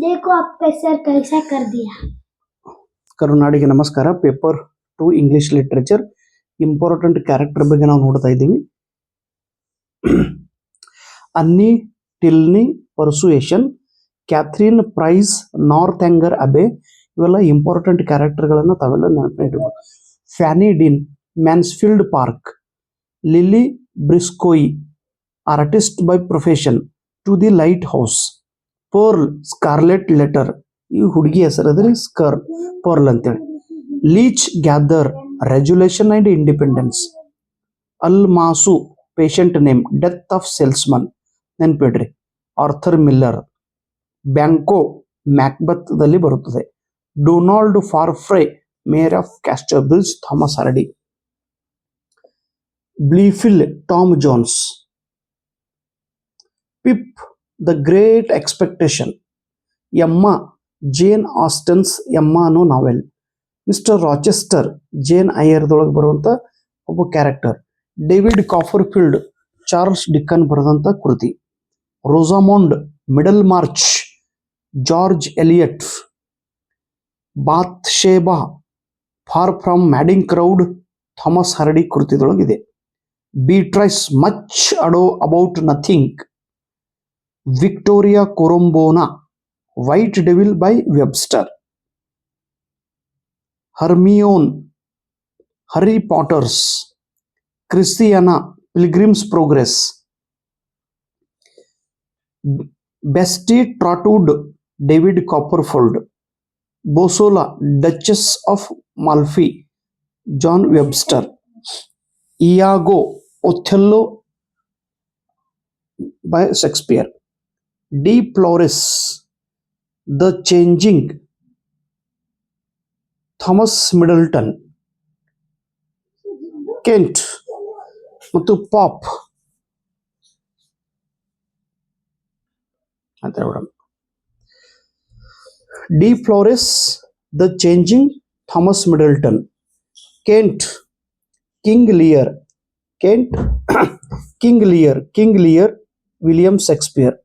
देखो आपका सर कैसा कर दिया. ಕರುನಾಡಿಗೆ ನಮಸ್ಕಾರ. Paper 2 English literature important character ಬಗ್ಗೆ ನಾವು ನೋಡ್ತಾ ಇದ್ದೀವಿ. Annie Tilney Persuasion, Catherine Price, Northanger Abbey ಇವೆಲ್ಲ ಇಂಪಾರ್ಟೆಂಟ್ ಕ್ಯಾರೆಕ್ಟರ್ಗಳನ್ನು ತಾವೆಲ್ಲ ನೆನಪಿಡಬೇಕು. Fanny Dean, Mansfield Park, Lily Briscoe, artist by profession, to the lighthouse, Pearl Scarlet Letter, ಈ ಹುಡುಗಿ ಹೆಸರದ್ರಿ ಪರ್ಲ್ ಅಂತೇಳಿ. Leech gatherer, resolution and independence. Almasy, patient name, death of salesman ನೆನ್ಪಿಡ್ರಿ, Arthur Miller. Banquo, ಮ್ಯಾಕ್ಬೆತ್ದಲ್ಲಿ ಬರುತ್ತದೆ. Donald Farfrae, mayor of ಕ್ಯಾಸ್ಟರ್ಬಿಲ್ಸ್, Thomas Hardy. Blifil, Tom Jones. Pip, the great expectation. Emma, Jane Austen's Emma ಅನ್ನೋ novel. Mister Rochester, Jane ಐಯರ್ದೊಳಗೆ ಬರುವಂಥ ಒಬ್ಬ character. David Copperfield, Charles Dickens ಬರೆದಂಥ ಕೃತಿ. Rosamond, Middlemarch, George Eliot. Bathsheba, far from madding crowd, Thomas Hardy ಕೃತಿದೊಳಗಿದೆ. Beatrice, much ado about nothing, Victoria Corombona, white devil by Webster. Hermione, Harry Potter's. Christiana, Pilgrim's progress. ಬೆಸ್ಟಿ Trotwood, David Copperfield. Bosola, duchess of Malfi, John Webster. ಇಯಾಗೋ, ಒಥೆಲ್ಲೋ by Shakespeare. De Flores, the changeling, Thomas Middleton. Kent ಮತ್ತು Pop ಅಂತ ಹೇಳೋಣ. De Flores, the changeling, Thomas Middleton. Kent, King Lear. Kent, King Lear, William Shakespeare.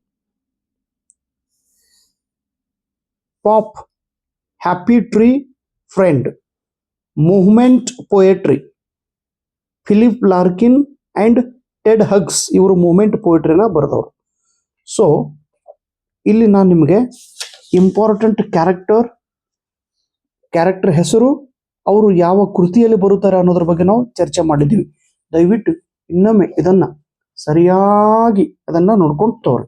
Pop, happy tree friend. Movement poetry, Philip Larkin and Ted Hughes ಇವರು movement ಪೊಯೆಟ್ರಿನ ಬರೆದವರು. So ಇಲ್ಲಿ ನಾನು ನಿಮಗೆ important character ಹೆಸರು, ಅವರು ಯಾವ ಕೃತಿಯಲ್ಲಿ ಬರುತ್ತಾರೆ ಅನ್ನೋದ್ರ ಬಗ್ಗೆ ನಾವು ಚರ್ಚೆ ಮಾಡಿದ್ದೀವಿ. ದಯವಿಟ್ಟು ಇನ್ನೊಮ್ಮೆ ಇದನ್ನ ಸರಿಯಾಗಿ ಅದನ್ನ ನೋಡ್ಕೊಂಡು ತೋರಿ.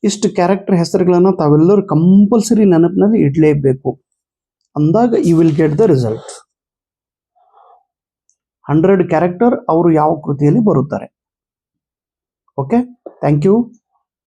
ಇಷ್ಟು ಕ್ಯಾರೆಕ್ಟರ್ ಹೆಸರುಗಳನ್ನು ತಾವೆಲ್ಲರೂ ಕಂಪಲ್ಸರಿ ನೆನಪಿನಲ್ಲಿ ಇಡಲೇಬೇಕು. ಅಂದಾಗ you will get the result. 100 character ಅವರು ಯಾವ ಕೃತಿಯಲ್ಲಿ ಬರುತ್ತಾರೆ. Okay, thank you.